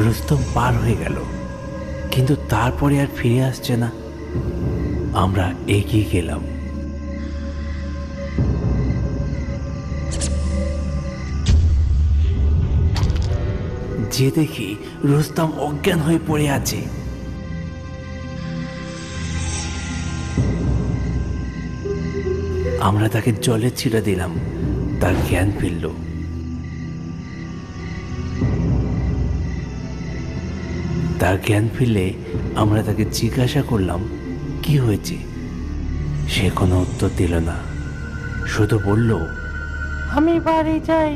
রুস্তম পার হয়ে গেল, কিন্তু তারপরে আর ফিরে আসছে না। আমরা এগিয়ে গেলাম। যে দেখি রুস্তম অজ্ঞান হয়ে পড়ে আছে। আমরা তাকে জলে ছিঁড়ে দিলাম, তার জ্ঞান ফিরল। তার জ্ঞান ফিরলে আমরা তাকে জিজ্ঞাসা করলাম কি হয়েছে। সে কোনো উত্তর দিল না, শুধু বলল, আমি বাড়ি যাই।